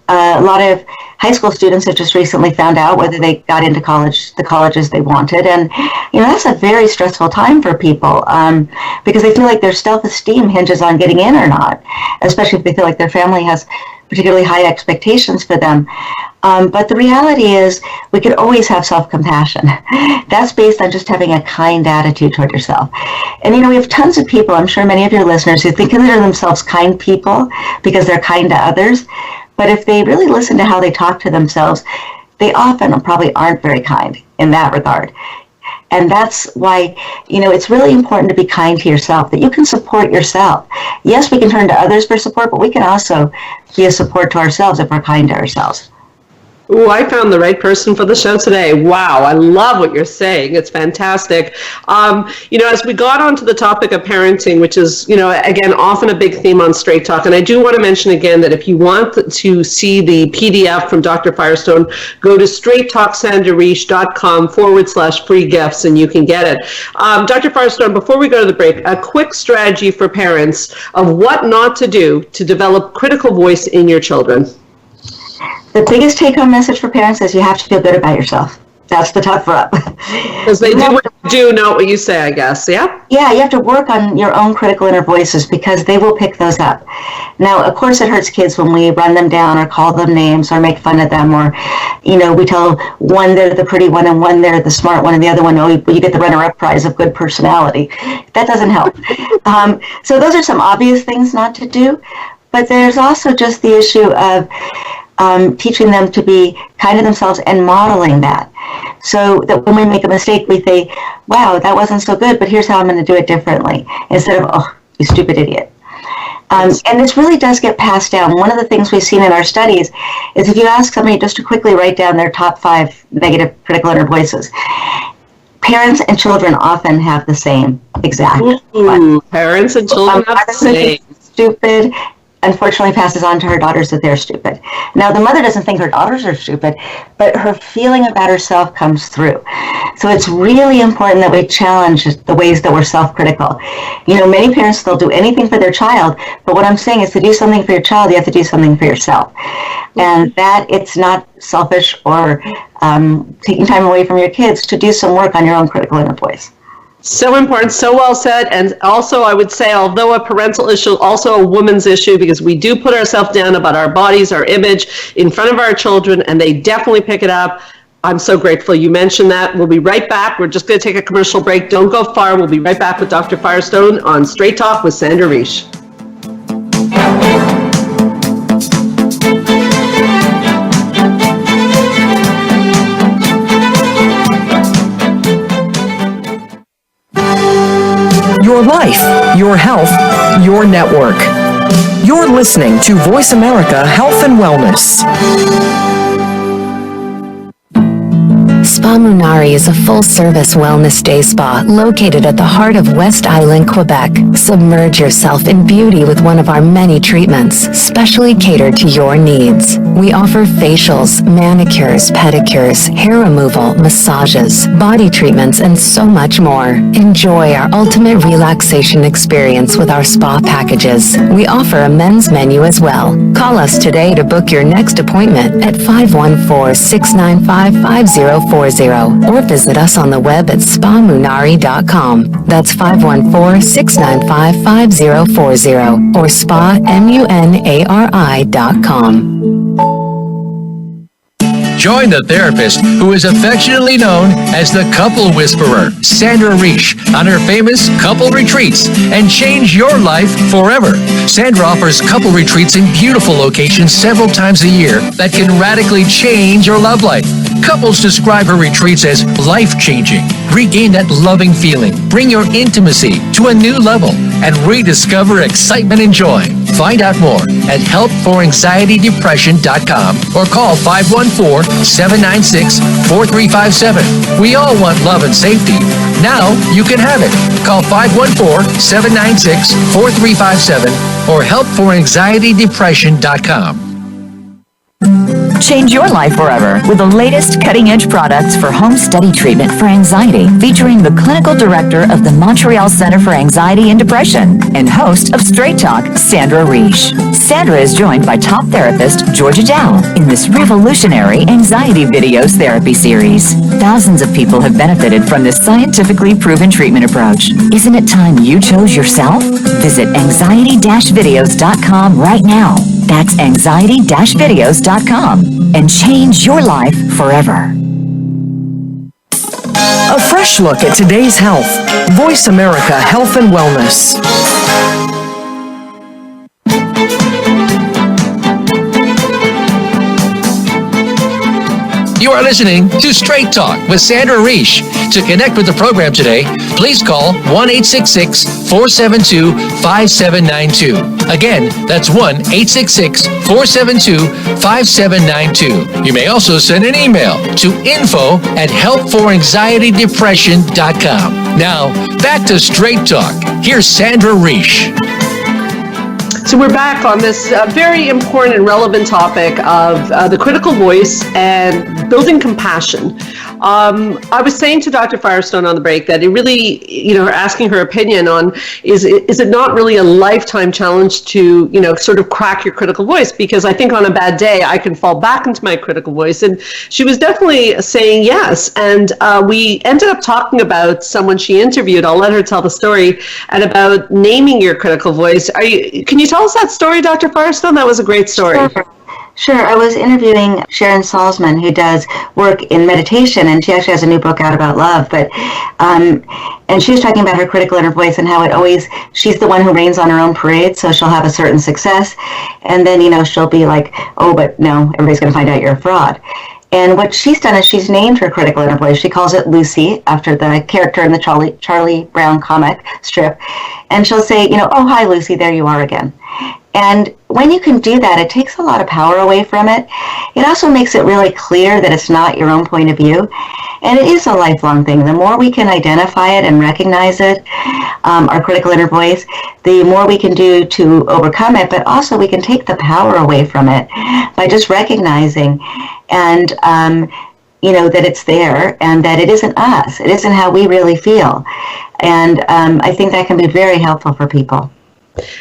a lot of high school students have just recently found out whether they got into the colleges they wanted. And, that's a very stressful time for people because they feel like their self-esteem hinges on getting in or not, especially if they feel like their family has particularly high expectations for them. But the reality is we could always have self-compassion. That's based on just having a kind attitude toward yourself. And, we have tons of people, I'm sure many of your listeners, who consider themselves kind people because they're kind to others. But if they really listen to how they talk to themselves, they often probably aren't very kind in that regard. And that's why, it's really important to be kind to yourself, that you can support yourself. Yes, we can turn to others for support, but we can also be a support to ourselves if we're kind to ourselves. Oh, I found the right person for the show today. Wow, I love what you're saying. It's fantastic. As we got onto the topic of parenting, which is, again, often a big theme on Straight Talk, and I do want to mention again that if you want to see the PDF from Dr. Firestone, go to straighttalksandarish.com/free gifts and you can get it. Dr. Firestone, before we go to the break, a quick strategy for parents of what not to do to develop critical voice in your children. The biggest take-home message for parents is you have to feel good about yourself. That's the tough rub. Because they do what you do, not what you say, I guess, yeah? Yeah, you have to work on your own critical inner voices because they will pick those up. Now, of course, it hurts kids when we run them down or call them names or make fun of them or, we tell one they're the pretty one and one they're the smart one and the other one, you get the runner-up prize of good personality. That doesn't help. So those are some obvious things not to do. But there's also just the issue of teaching them to be kind to themselves and modeling that. So that when we make a mistake, we say, wow, that wasn't so good, but here's how I'm going to do it differently. Instead of, oh, you stupid idiot. And this really does get passed down. One of the things we've seen in our studies is if you ask somebody just to quickly write down their top 5 negative critical inner voices, parents and children often have the same exact one. Parents and children have the same. Stupid. Unfortunately passes on to her daughters that they're stupid. Now, the mother doesn't think her daughters are stupid, but her feeling about herself comes through. So it's really important that we challenge the ways that we're self-critical. Many parents, they'll do anything for their child, but what I'm saying is to do something for your child, you have to do something for yourself. And that it's not selfish or taking time away from your kids to do some work on your own critical inner voice. So important, so well said. And also, I would say, although a parental issue, also a woman's issue, because we do put ourselves down about our bodies, our image in front of our children, and they definitely pick it up. I'm so grateful you mentioned that. We'll be right back. We're just going to take a commercial break. Don't go far. We'll be right back with Dr. Firestone on Straight Talk with Sandra Reish. life, your health, your network. You're listening to Voice America Health and Wellness. Spa Munari is a full-service wellness day spa located at the heart of West Island, Quebec. Submerge yourself in beauty with one of our many treatments, specially catered to your needs. We offer facials, manicures, pedicures, hair removal, massages, body treatments, and so much more. Enjoy our ultimate relaxation experience with our spa packages. We offer a men's menu as well. Call us today to book your next appointment at 514-695-5040 or visit us on the web at spamunari.com. That's 514-695-5040 or spamunari.com. Join the therapist who is affectionately known as the Couple Whisperer, Sandra Reish, on her famous couple retreats and change your life forever. Sandra offers couple retreats in beautiful locations several times a year that can radically change your love life. Couples describe her retreats as life-changing. Regain that loving feeling, bring your intimacy to a new level, and rediscover excitement and joy. Find out more at helpforanxietydepression.com or call 514-796-4357. We all want love and safety. Now you can have it. Call 514-796-4357 or helpforanxietydepression.com. Change your life forever with the latest cutting-edge products for home study treatment for anxiety, featuring the clinical director of the Montreal Center for Anxiety and Depression and host of Straight Talk, Sandra Reish. Sandra is joined by top therapist Georgia Dow in this revolutionary anxiety videos therapy series. Thousands of people have benefited from this scientifically proven treatment approach. Isn't it time you chose yourself? Visit anxiety-videos.com right now. That's anxiety-videos.com and change your life forever. A fresh look at today's health. Voice America Health and Wellness. You are listening to Straight Talk with Sandra Reish. To connect with the program today, please call 1-866-472-5792. Again, that's 1-866-472-5792. You may also send an email to info@helpforanxietydepression.com. Now, back to Straight Talk. Here's Sandra Reish. So we're back on this very important and relevant topic of the critical voice and building compassion. I was saying to Dr. Firestone on the break that it really, asking her opinion on is it not really a lifetime challenge to, sort of crack your critical voice? Because I think on a bad day, I can fall back into my critical voice. And she was definitely saying yes. And we ended up talking about someone she interviewed. I'll let her tell the story, and about naming your critical voice. Can you tell us that story, Dr. Firestone? That was a great story. Sure. I was interviewing Sharon Salzman, who does work in meditation, and she actually has a new book out about love. But and she was talking about her critical inner voice and how she's the one who rains on her own parade, so she'll have a certain success, and then she'll be like, oh, but no, everybody's going to find out you're a fraud. And what she's done is she's named her critical inner voice. She calls it Lucy, after the character in the Charlie Brown comic strip. And she'll say, oh, hi, Lucy, there you are again. And when you can do that, it takes a lot of power away from it. It also makes it really clear that it's not your own point of view. And it is a lifelong thing. The more we can identify it and recognize it, our critical inner voice, the more we can do to overcome it, but also we can take the power away from it by just recognizing and that it's there and that it isn't us. It isn't how we really feel. And I think that can be very helpful for people.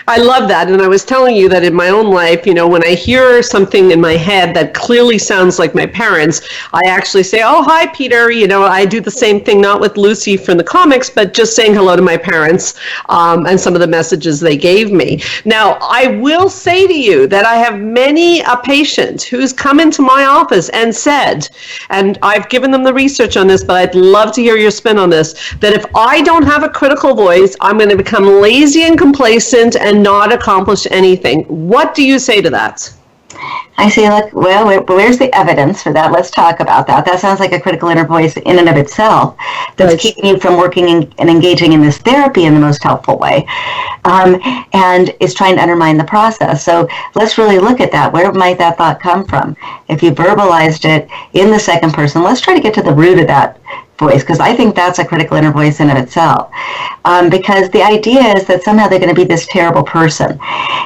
I love that. And I was telling you that in my own life, when I hear something in my head that clearly sounds like my parents, I actually say, oh, hi, Peter. I do the same thing, not with Lucy from the comics, but just saying hello to my parents and some of the messages they gave me. Now, I will say to you that I have many a patient who's come into my office and said, and I've given them the research on this, but I'd love to hear your spin on this, that if I don't have a critical voice, I'm going to become lazy and complacent and not accomplish anything. What do you say to that? I say, look, well, where's the evidence for that? Let's talk about that. That sounds like a critical inner voice in and of itself that's keeping you from working and engaging in this therapy in the most helpful way, and is trying to undermine the process. So let's really look at that. Where might that thought come from? If you verbalized it in the second person, let's try to get to the root of that voice, because I think that's a critical inner voice in of itself. Because the idea is that somehow they're going to be this terrible person.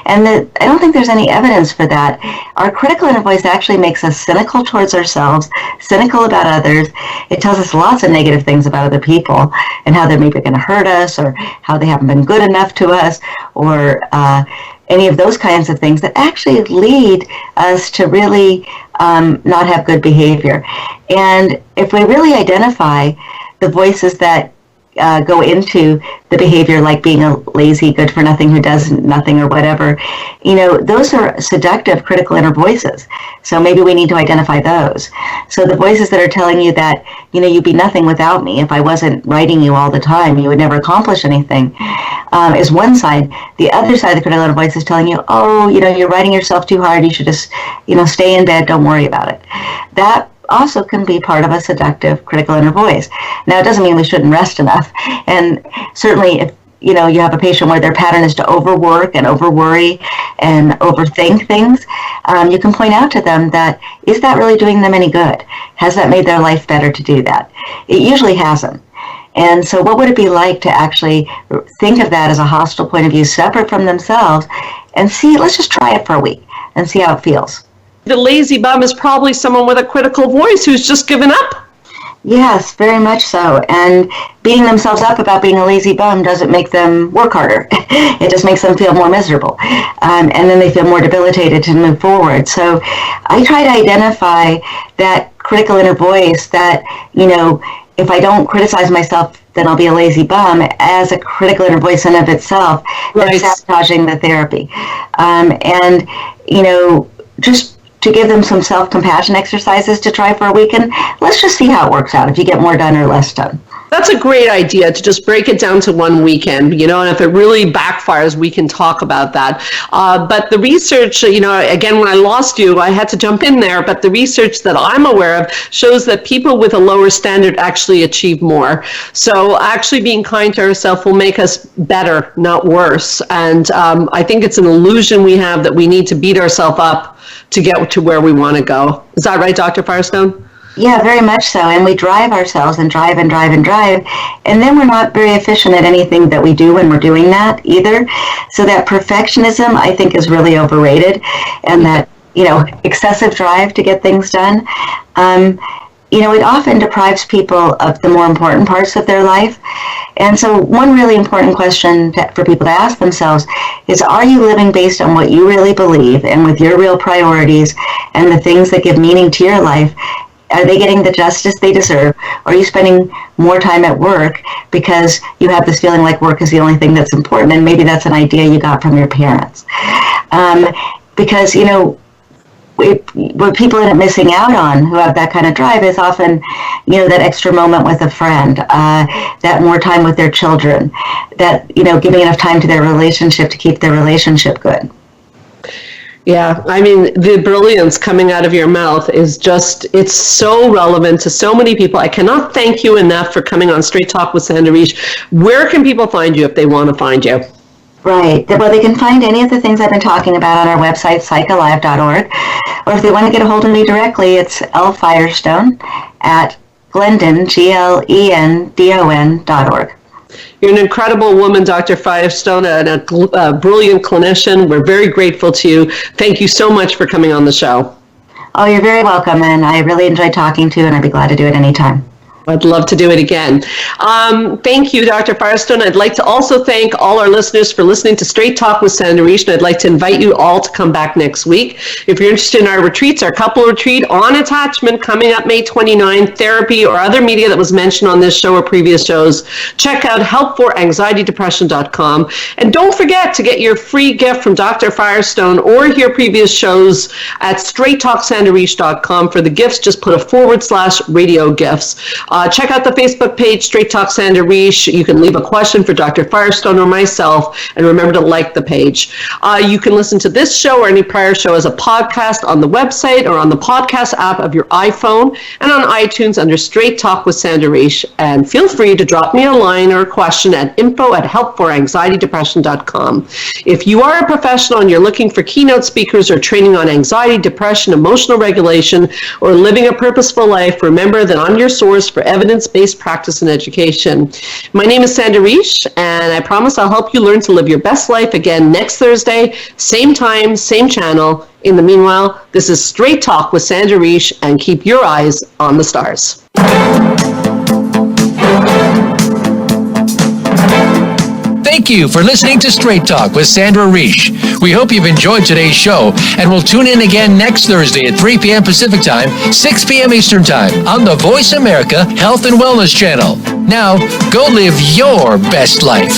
And I don't think there's any evidence for that. Our critical inner voice actually makes us cynical towards ourselves, cynical about others. It tells us lots of negative things about other people and how they're maybe going to hurt us, or how they haven't been good enough to us, or any of those kinds of things that actually lead us to really not have good behavior. And if we really identify the voices that go into the behavior, like being a lazy, good-for-nothing who does nothing or whatever, those are seductive critical inner voices. So maybe we need to identify those. So the voices that are telling you that, you'd be nothing without me. If I wasn't writing you all the time, you would never accomplish anything, is one side. The other side of the critical inner voice is telling you, you're writing yourself too hard. You should just, stay in bed. Don't worry about it. That also can be part of a seductive critical inner voice. Now, it doesn't mean we shouldn't rest enough. And certainly if you have a patient where their pattern is to overwork and overworry and overthink things, you can point out to them that, is that really doing them any good? Has that made their life better to do that? It usually hasn't. And so what would it be like to actually think of that as a hostile point of view separate from themselves, and see, let's just try it for a week and see how it feels. The lazy bum is probably someone with a critical voice who's just given up. Yes, very much so. And beating themselves up about being a lazy bum doesn't make them work harder. It just makes them feel more miserable. And then they feel more debilitated to move forward. So I try to identify that critical inner voice that, if I don't criticize myself, then I'll be a lazy bum, as a critical inner voice in of itself that's sabotaging the therapy. And, just to give them some self-compassion exercises to try for a week, and let's just see how it works out, if you get more done or less done. That's a great idea, to just break it down to one weekend, and if it really backfires, we can talk about that. But the research, again, when I lost you, I had to jump in there, but the research that I'm aware of shows that people with a lower standard actually achieve more. So actually being kind to ourselves will make us better, not worse. And I think it's an illusion we have that we need to beat ourselves up to get to where we want to go. Is that right, Dr. Firestone? Yeah, very much so. And we drive ourselves and drive and drive and drive. And then we're not very efficient at anything that we do when we're doing that either. So that perfectionism, I think, is really overrated. And that, excessive drive to get things done, it often deprives people of the more important parts of their life. And so one really important question for people to ask themselves is, are you living based on what you really believe and with your real priorities and the things that give meaning to your life? Are they getting the justice they deserve? Or are you spending more time at work because you have this feeling like work is the only thing that's important, and maybe that's an idea you got from your parents? Because, what people end up missing out on who have that kind of drive is often, that extra moment with a friend, that more time with their children, that, giving enough time to their relationship to keep their relationship good. Yeah, I mean, the brilliance coming out of your mouth is just, it's so relevant to so many people. I cannot thank you enough for coming on Straight Talk with Sandra Reish. Where can people find you if they want to find you? Right. Well, they can find any of the things I've been talking about on our website, psychalive.org. Or if they want to get a hold of me directly, it's lfirestone at Glendon, GLENDON.org. You're an incredible woman, Dr. Firestone, and a brilliant clinician. We're very grateful to you. Thank you so much for coming on the show. Oh, you're very welcome, and I really enjoyed talking to you, and I'd be glad to do it anytime. I'd love to do it again. Thank you, Dr. Firestone. I'd like to also thank all our listeners for listening to Straight Talk with Sandra Reish, and I'd like to invite you all to come back next week. If you're interested in our retreats, our couple retreat on attachment coming up May 29th, therapy or other media that was mentioned on this show or previous shows, check out helpforanxietydepression.com. And don't forget to get your free gift from Dr. Firestone or hear previous shows at straighttalksandrareish.com. For the gifts, just put a /radio gifts. Check out the Facebook page, Straight Talk Sandra Reish. You can leave a question for Dr. Firestone or myself, and remember to like the page. You can listen to this show or any prior show as a podcast on the website or on the podcast app of your iPhone and on iTunes under Straight Talk with Sandra Reish. And feel free to drop me a line or a question at info@helpforanxietydepression.com. If you are a professional and you're looking for keynote speakers or training on anxiety, depression, emotional regulation, or living a purposeful life, remember that I'm your source for evidence-based practice and education. My name is Sandra Reish, and I promise I'll help you learn to live your best life again next Thursday, same time, same channel. In the meanwhile, this is Straight Talk with Sandra Reish, and keep your eyes on the stars. Thank you for listening to Straight Talk with Sandra Reish. We hope you've enjoyed today's show, and we'll tune in again next Thursday at 3 p.m. Pacific Time, 6 p.m. Eastern Time on the Voice America Health and Wellness Channel. Now, go live your best life.